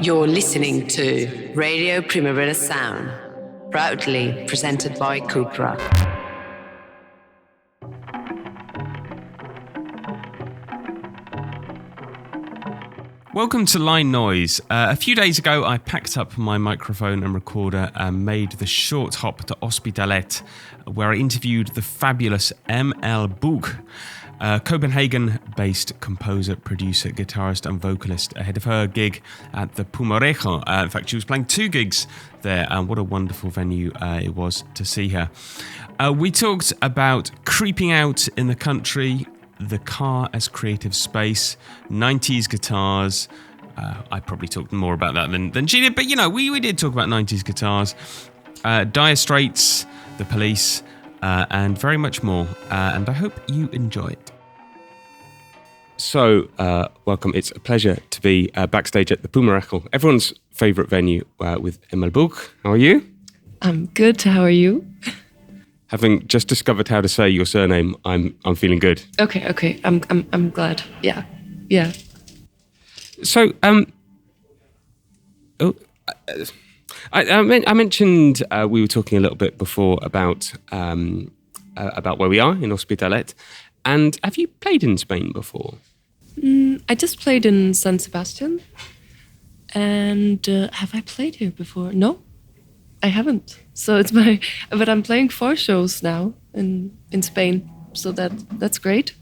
You're listening to Radio Primavera Sound, proudly presented by Cupra. Welcome to Line Noise. A few days ago, I packed up my microphone and recorder and made the short hop to Hospitalet, where I interviewed the fabulous ML Buch, a Copenhagen-based composer, producer, guitarist and vocalist, ahead of her gig at the Pumarejo. In fact, she was playing 2 gigs there, and what a wonderful venue it was to see her. We talked about creeping out in the country, the car as creative space, 90s guitars. I probably talked more about that than she did, but we did talk about 90s guitars, Dire Straits, the Police, and very much more. And I hope you enjoy it. So, welcome. It's a pleasure to be backstage at the Pumarejo, everyone's favourite venue, with ML Buch. How are you? I'm good. How are you? Having just discovered how to say your surname, I'm feeling good. Okay. I'm glad. Yeah. So, I mentioned we were talking a little bit before about where we are in Hospitalet, and have you played in Spain before? I just played in San Sebastian, and have I played here before? No, I haven't. So but I'm playing 4 shows now in Spain, so that's great.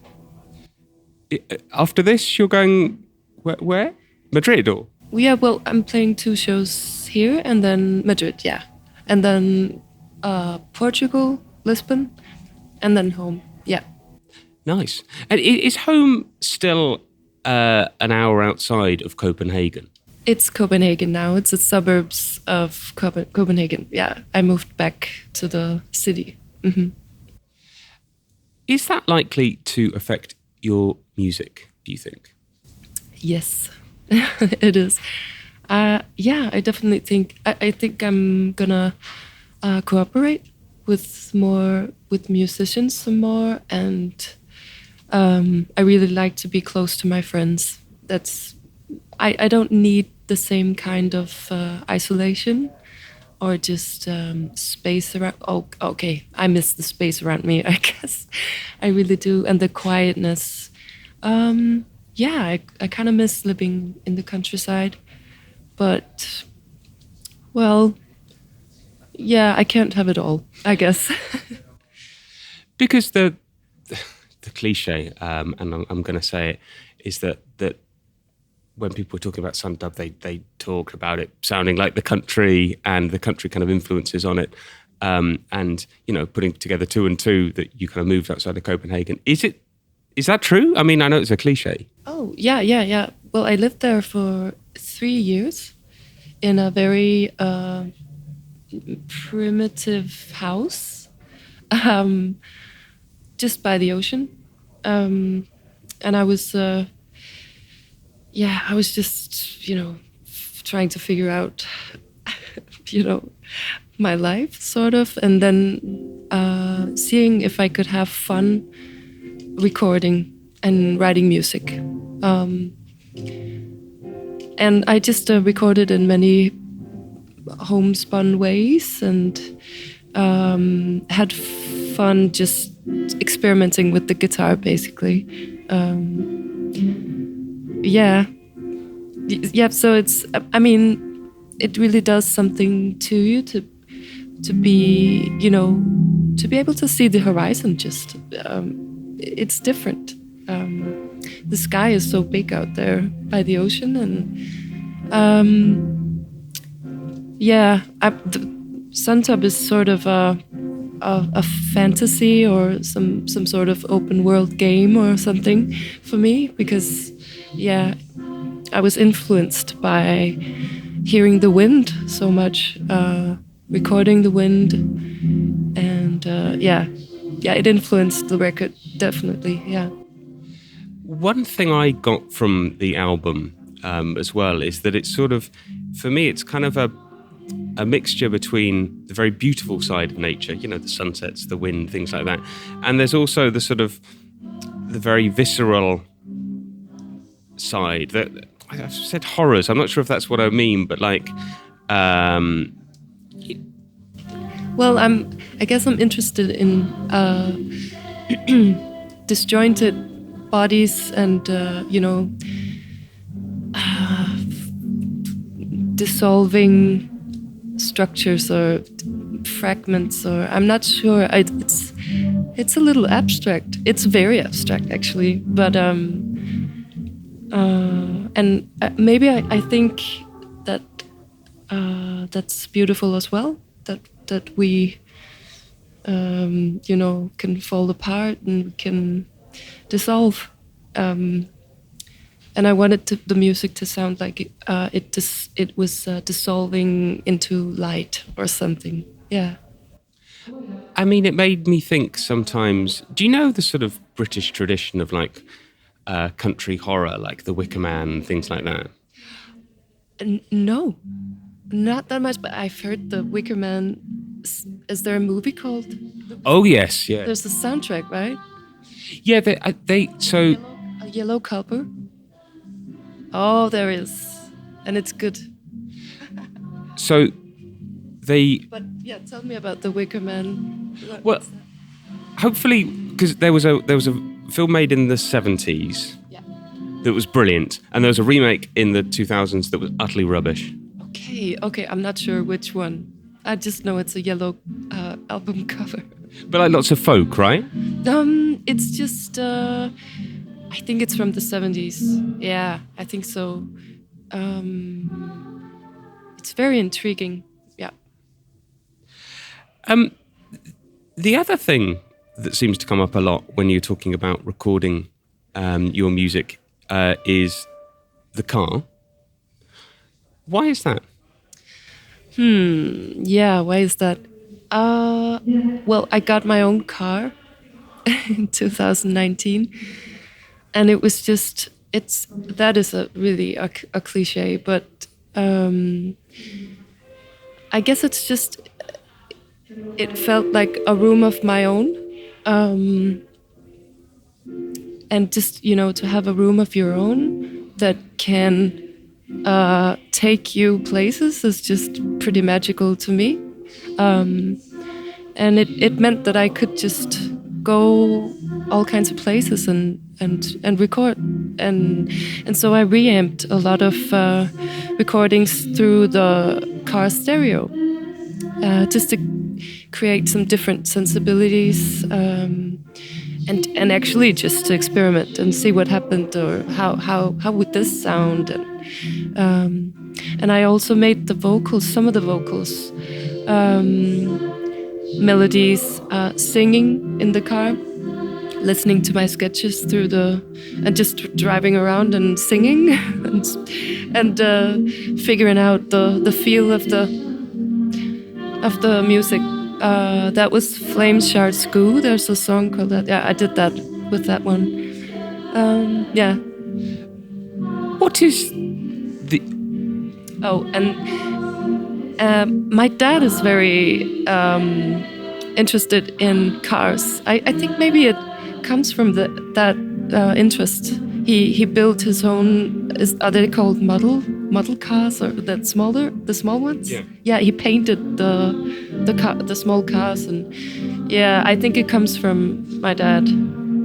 After this, you're going where? Madrid or? Yeah, well, I'm playing 2 shows here and then Madrid, yeah. And then Portugal, Lisbon, and then home, yeah. Nice. And is home still an hour outside of Copenhagen? It's Copenhagen now. It's the suburbs of Copenhagen, yeah. I moved back to the city. Mm-hmm. Is that likely to affect your music, do you think? Yes, it is. Yeah, I definitely think. I think I'm gonna cooperate with musicians some more, and I really like to be close to my friends. I don't need the same kind of isolation or just space around. Oh, okay, I miss the space around me, I guess. I really do, and the quietness. Yeah, I kind of miss living in the countryside, but, well, yeah, I can't have it all, I guess. Because the cliche, and I'm going to say it, is that when people were talking about Sundub, they talk about it sounding like the country and the country kind of influences on it, and putting together 2 and 2 that you kind of moved outside of Copenhagen. Is that true? I mean, I know it's a cliche. Oh, yeah. Well, I lived there for 3 years in a very primitive house, just by the ocean. And I was, I was just, trying to figure out, my life, sort of, and then seeing if I could have fun recording and writing music. And I just recorded in many homespun ways and had fun just experimenting with the guitar, basically. Yeah, so it really does something to you to be, to be able to see the horizon. Just it's different. The sky is so big out there by the ocean, and the Suntub is sort of a fantasy or some sort of open world game or something for me, because I was influenced by hearing the wind so much, recording the wind, and it influenced the record, definitely, yeah. One thing I got from the album as well is that it's sort of, for me, it's kind of a mixture between the very beautiful side of nature, the sunsets, the wind, things like that, and there's also the sort of the very visceral side that I've said horrors. I'm not sure if that's what I mean, but like. Well, I guess I'm interested in disjointed bodies and dissolving structures or fragments, or I'm not sure. It's a little abstract. It's very abstract actually, but maybe I think that that's beautiful as well. That we can fall apart and we can dissolve. And I wanted the music to sound like it was dissolving into light or something. Yeah. I mean, it made me think sometimes. Do you know the sort of British tradition of like country horror, like The Wicker Man and things like that? No, not that much. But I've heard The Wicker Man. Is there a movie called? Oh yes, yeah. There's a soundtrack, right? Yeah, they so. A yellow copper. Oh, there is, and it's good. So, they. But yeah, tell me about The Wicker Man. Well, hopefully, because there was a film made in the 70s. Yeah. That was brilliant, and there was a remake in the 2000s that was utterly rubbish. Okay, I'm not sure which one. I just know it's a yellow album cover. But like lots of folk, right? It's just. I think it's from the 70s. Yeah, I think so. It's very intriguing. Yeah. The other thing that seems to come up a lot when you're talking about recording your music is the car. Why is that? Yeah, why is that? Well, I got my own car in 2019. And it was just, that is really a cliche, but I guess it's just, it felt like a room of my own. And just, to have a room of your own that can take you places is just pretty magical to me. And it meant that I could just go all kinds of places and record, and so I reamped a lot of recordings through the car stereo, just to create some different sensibilities, and actually just to experiment and see what happened, or how would this sound, and I also made the vocals, some of the vocals, melodies, singing in the car, listening to my sketches and just driving around and singing and figuring out the feel of the music. That was Flame Shard Skoo. There's a song called that. Yeah, I did that with that one. Yeah. What is the? Oh, and my dad is very interested in cars. I think maybe it comes from that interest. He built his own. Are they called model cars, or the small ones? Yeah. Yeah, he painted the small cars, and yeah, I think it comes from my dad.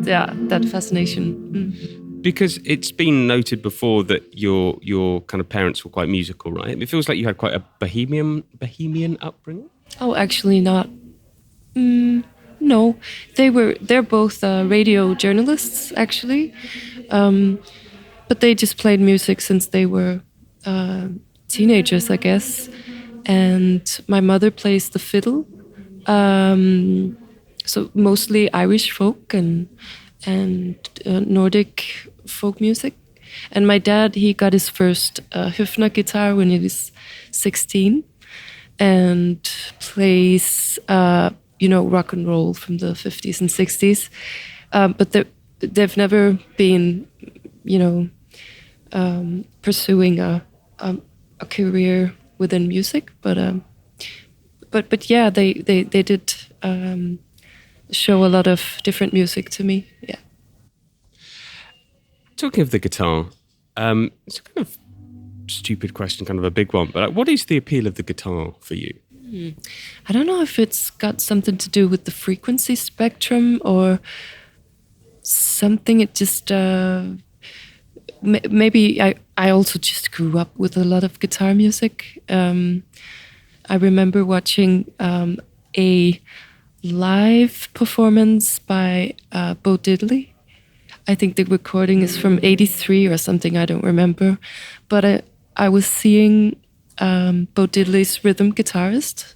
Yeah, that fascination. Because it's been noted before that your kind of parents were quite musical, right? It feels like you had quite a bohemian upbringing. Oh, actually not. No, they're both radio journalists actually, but they just played music since they were teenagers, I guess. And my mother plays the fiddle, so mostly Irish folk and Nordic folk music. And my dad, he got his first Höfner guitar when he was 16, and plays rock and roll from the 50s and 60s. But they've never been, pursuing a career within music. But yeah, they did show a lot of different music to me. Yeah. Talking of the guitar, It's a kind of stupid question, kind of a big one, but what is the appeal of the guitar for you? I don't know if it's got something to do with the frequency spectrum or something. It just maybe I also just grew up with a lot of guitar music. I remember watching a live performance by Bo Diddley. I think the recording is from '83 or something, I don't remember. But I was seeing Bo Diddley's rhythm guitarist,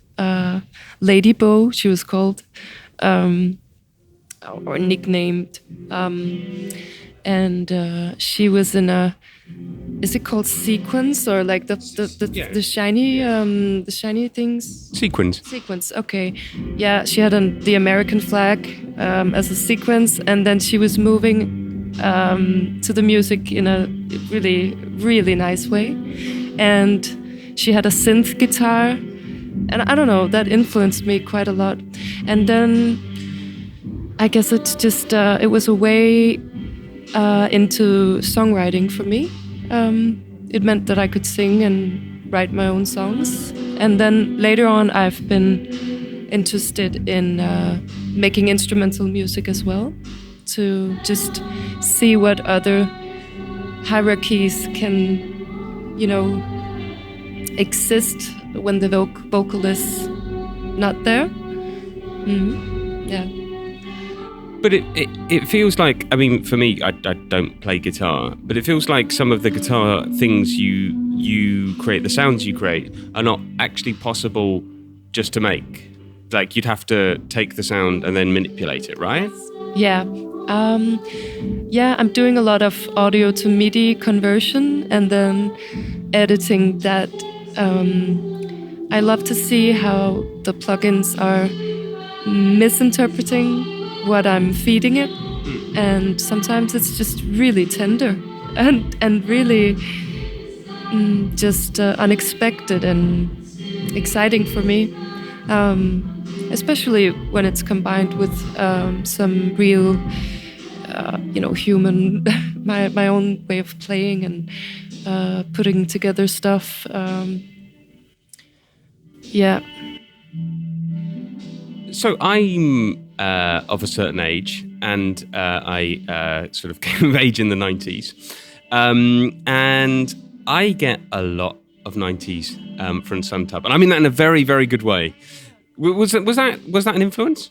Lady Bo, she was called, or nicknamed. And she was in a, is it called sequence, or like the shiny things? Sequence, okay. Yeah, she had the American flag as a sequence, and then she was moving to the music in a really, really nice way. And she had a synth guitar, and I don't know, that influenced me quite a lot. And then I guess it's just, it was a way into songwriting for me. It meant that I could sing and write my own songs. And then later on, I've been interested in making instrumental music as well, to just see what other hierarchies can, exist when the vocalist's not there. Yeah. But it feels like, I mean, for me, I don't play guitar, but it feels like some of the guitar things you create, the sounds you create, are not actually possible just to make. Like, you'd have to take the sound and then manipulate it, right? Yeah. I'm doing a lot of audio to MIDI conversion and then editing that. I love to see how the plugins are misinterpreting what I'm feeding it, and sometimes it's just really tender and really just unexpected and exciting for me, especially when it's combined with some real human my own way of playing and putting together stuff. So I'm of a certain age, and I sort of came of age in the 90s, and I get a lot of 90s from Suntub, and I mean that in a very, very good way. Was that an influence?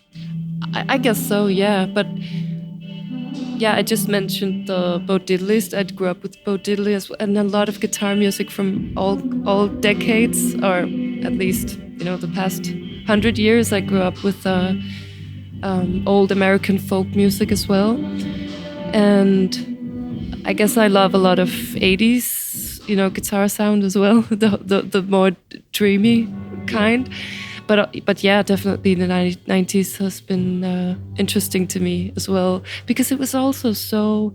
I guess so, yeah. But yeah, I just mentioned the Bo Diddleys. I grew up with Bo Diddley as well, and a lot of guitar music from all decades, or at least the past 100 years. I grew up with old American folk music as well, and I guess I love a lot of 80s, guitar sound as well, the more dreamy kind. But yeah, definitely the 90s has been interesting to me as well, because it was also so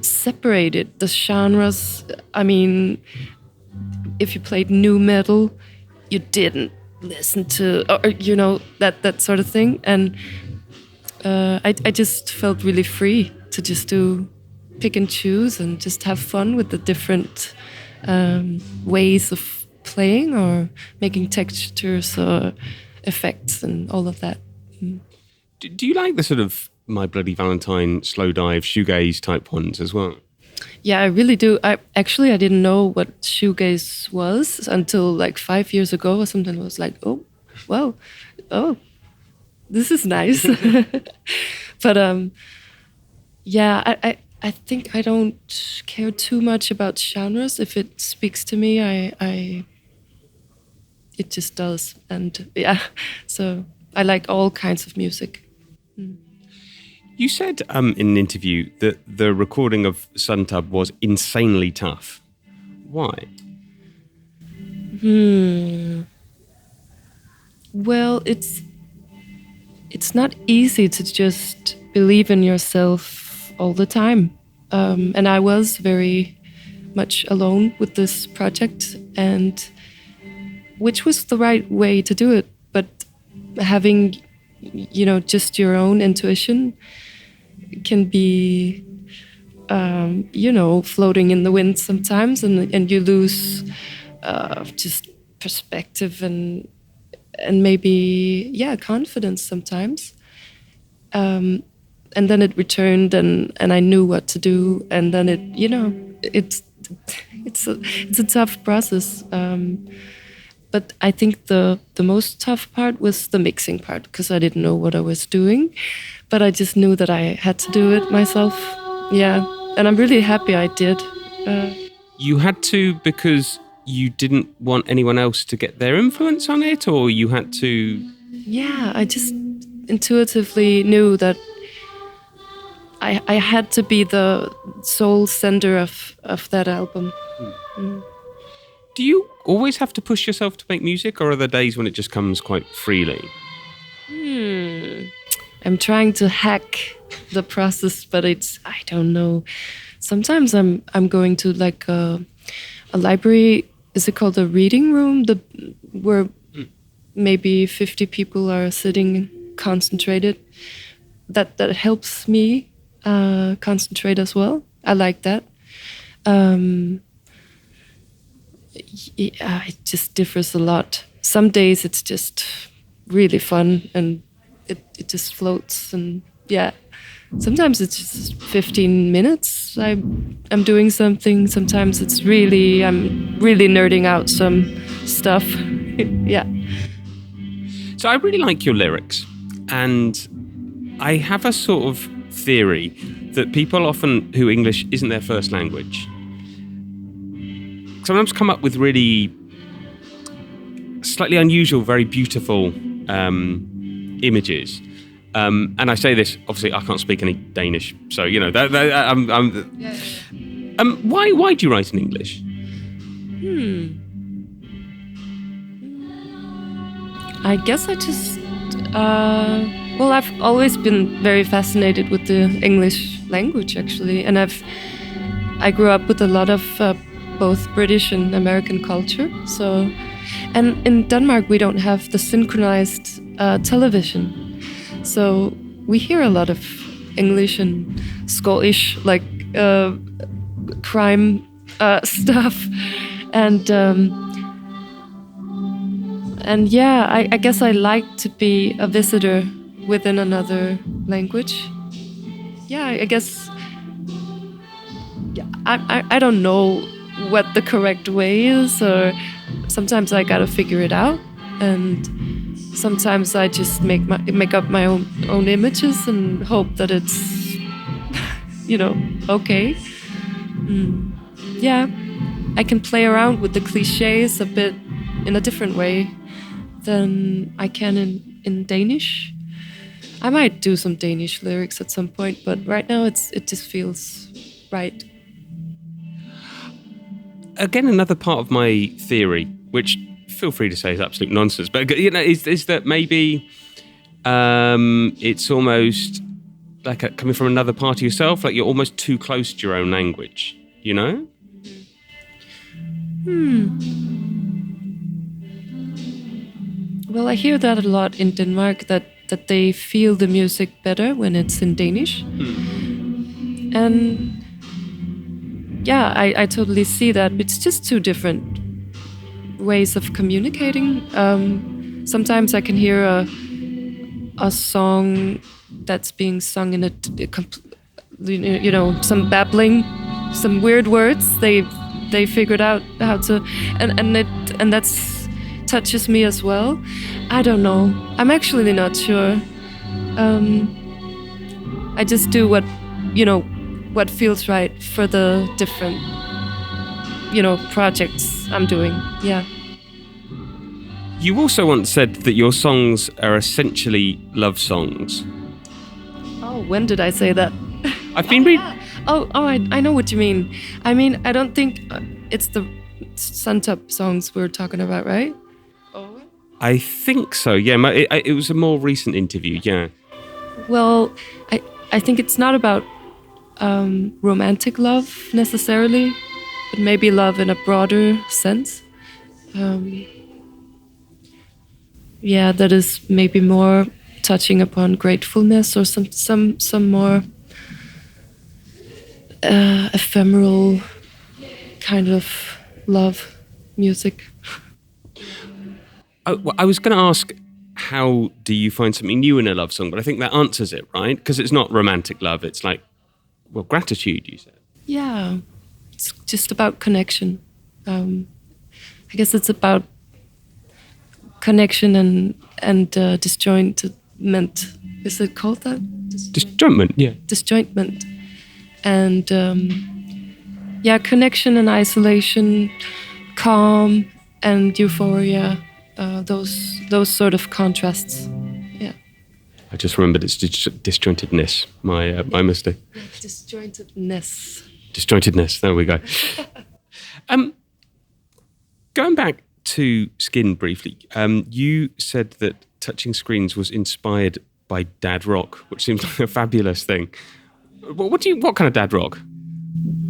separated, the genres. I mean, if you played nu metal, you didn't listen to, or that sort of thing. And I just felt really free to just pick and choose and just have fun with the different ways of playing or making textures or effects and all of that. Do you like the sort of My Bloody Valentine, slow dive, shoegaze type ones as well? Yeah, I really do. I didn't know what shoegaze was until like 5 years ago or something. I was like, oh, wow, oh, this is nice. But I think I don't care too much about genres. If it speaks to me, it just does. And yeah, so I like all kinds of music. You said in an interview that the recording of Suntub was insanely tough. Why? Well, it's not easy to just believe in yourself all the time. And I was very much alone with this project, and which was the right way to do it. But having, just your own intuition can be floating in the wind sometimes, and you lose just perspective and maybe confidence sometimes. And then it returned, and I knew what to do, and then it's a tough process. But I think the most tough part was the mixing part, because I didn't know what I was doing, but I just knew that I had to do it myself. Yeah, and I'm really happy I did. You had to because you didn't want anyone else to get their influence on it, or you had to? Yeah, I just intuitively knew that I had to be the sole center of that album. Do you always have to push yourself to make music, or are there days when it just comes quite freely? I'm trying to hack the process, but I don't know. Sometimes I'm going to like a library. Is it called a reading room? Where maybe 50 people are sitting concentrated. That helps me concentrate as well. I like that. It just differs a lot. Some days it's just really fun and it just floats, and sometimes it's just 15 minutes I'm doing something. Sometimes I'm really nerding out some stuff. Yeah. So I really like your lyrics, and I have a sort of theory that people often who English isn't their first language sometimes come up with really slightly unusual, very beautiful images. And I say this, obviously I can't speak any Danish, so why do you write in English? I guess I just I've always been very fascinated with the English language, actually, and I grew up with a lot of both British and American culture. So, and in Denmark we don't have the synchronized television, so we hear a lot of English and Scottish, like crime stuff, and I guess I like to be a visitor within another language. I guess I don't know what the correct way is, or sometimes I gotta figure it out, and sometimes I just make up my own images and hope that it's okay. I can play around with the cliches a bit in a different way than I can in Danish. I might do some Danish lyrics at some point, but right now it just feels right. Again, another part of my theory, which feel free to say is absolute nonsense, but is that maybe it's almost like coming from another part of yourself, like you're almost too close to your own language, Well, I hear that a lot in Denmark, that they feel the music better when it's in Danish. And I totally see that. It's just two different ways of communicating. Sometimes I can hear a song that's being sung in some babbling, some weird words. They figured out how to, and that's touches me as well. I don't know. I'm actually not sure. I just do what feels right for the different projects I'm doing. Yeah. You also once said that your songs are essentially love songs. Oh, when did I say that? I've been reading. I know what you mean. I mean, I don't think it's the Suntop songs we're talking about, right? Oh. I think so. Yeah, it was a more recent interview. Yeah. Well, I think it's not about romantic love necessarily, but maybe love in a broader sense. That is maybe more touching upon gratefulness or some more ephemeral kind of love music. I was going to ask, how do you find something new in a love song? But I think that answers it, right? Because it's not romantic love. It's like, well, gratitude, you said. Yeah, it's just about connection. I guess it's about connection and disjointment. Is it called that? Disjointment, yeah. Disjointment. And connection and isolation, calm and euphoria. Those sort of contrasts. Yeah. I just remembered it's disjointedness. My mistake. Disjointedness. Disjointedness. There we go. Going back to Skin briefly, you said that Touching Screens was inspired by dad rock, which seems like a fabulous thing. What kind of dad rock?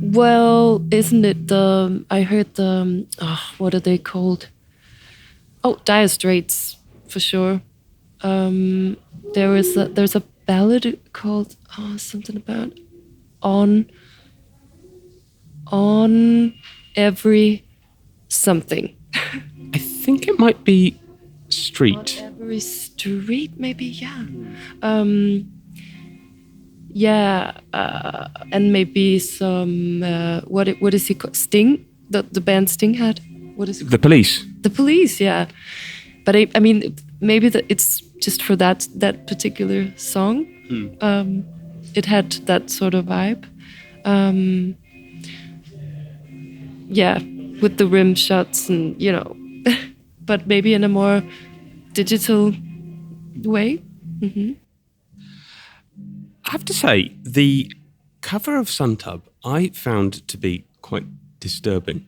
Well, isn't it I heard what are they called? Oh, Dire Straits, for sure. There's a ballad called something about on every something. I think it might be Street. On every street, maybe, yeah. And maybe some what is he called? Sting, the band Sting had. What is it? The Police. The Police, yeah. But I mean, maybe it's just for that particular song. It had that sort of vibe. With the rim shots and but maybe in a more digital way. Mm-hmm. I have to say, the cover of Suntub I found to be quite disturbing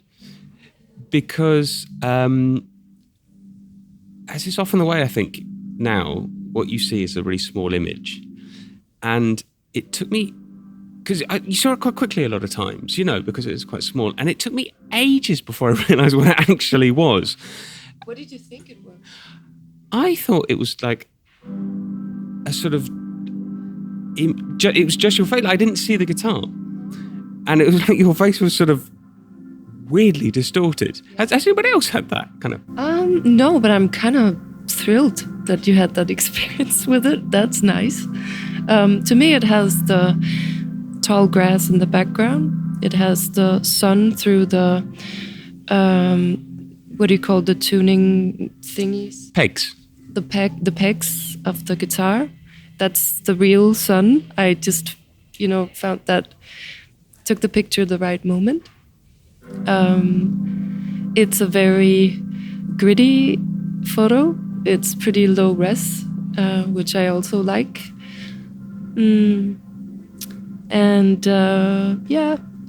because, as is often the way, I think, now, what you see is a really small image. And it took me, because you saw it quite quickly a lot of times, because it was quite small. And it took me ages before I realised what it actually was. What did you think it was? I thought it was like a sort of, it was just your face. I didn't see the guitar. And it was like your face was sort of weirdly distorted. Has anybody else had that kind of? No, but I'm kind of thrilled that you had that experience with it. That's nice. To me, it has the tall grass in the background. It has the sun through the, what do you call the tuning thingies? Pegs. The pegs of the guitar. That's the real sun. I just, found that, took the picture the right moment. It's a very gritty photo. It's pretty low res, which I also like.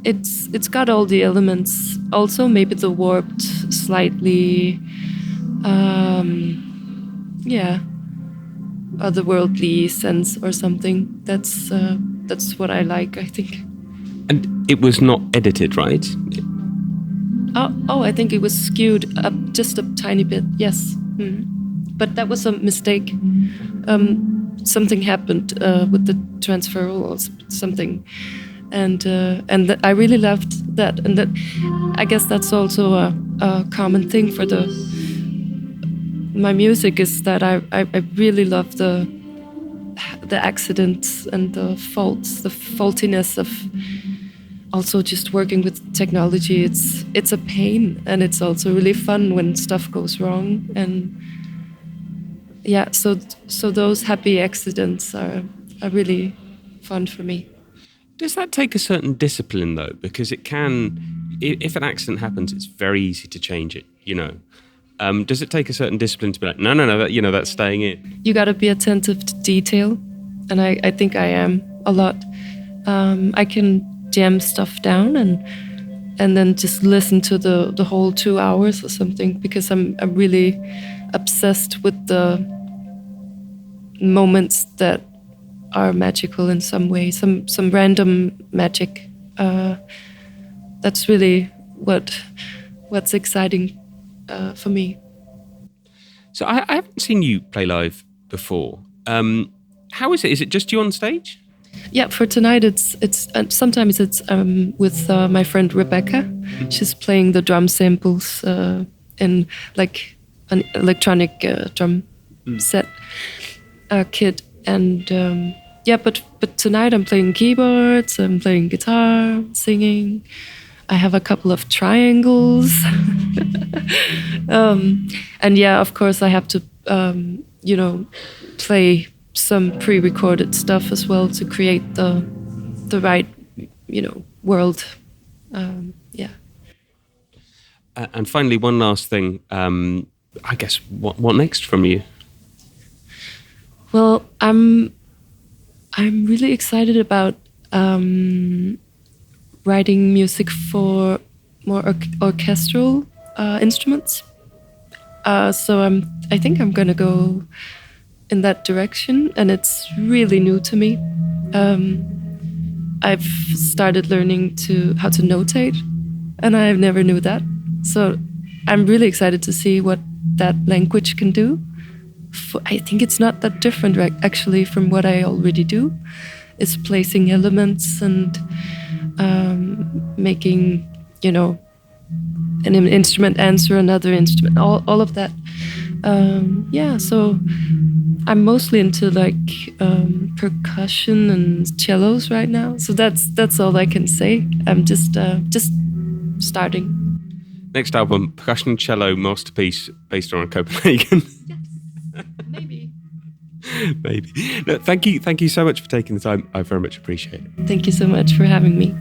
It's got all the elements. Also, maybe the warped, slightly, otherworldly sense or something. That's what I like, I think. And it was not edited, right? Oh, I think it was skewed up just a tiny bit. Yes, but that was a mistake. Something happened with the transfer or something, and I really loved that. And that, I guess that's also a common thing for my music, is that I really love the accidents and the faults, the faultiness of also just working with technology. It's a pain, and it's also really fun when stuff goes wrong. And so those happy accidents are really fun for me. Does that take a certain discipline though? Because it can, if an accident happens, it's very easy to change it. Does it take a certain discipline to be like, no, that's staying in? You got to be attentive to detail, and I think I am a lot. I can jam stuff down and then just listen to the whole 2 hours or something, because I'm really obsessed with the moments that are magical in some way, some random magic. That's really what's exciting for me. So I haven't seen you play live before. How is it? Is it just you on stage? Yeah, for tonight it's sometimes it's with my friend Rebecca. She's playing the drum samples in like an electronic drum set kit, and yeah. But tonight I'm playing keyboards. I'm playing guitar, singing. I have a couple of triangles, and yeah, of course I have to play some pre-recorded stuff as well to create the right world. Yeah. And finally, one last thing. I guess what next from you? Well, I'm really excited about writing music for more orchestral instruments. So I think I'm gonna go in that direction, and it's really new to me. I've started learning how to notate, and I never knew that. So I'm really excited to see what that language can do. I think it's not that different actually from what I already do. It's placing elements and making, an instrument answer another instrument, all of that. Yeah, so I'm mostly into like percussion and cellos right now. So that's all I can say. I'm just starting. Next album, percussion cello masterpiece based on Copenhagen. Yes, maybe. Maybe. No, thank you so much for taking the time. I very much appreciate it. Thank you so much for having me.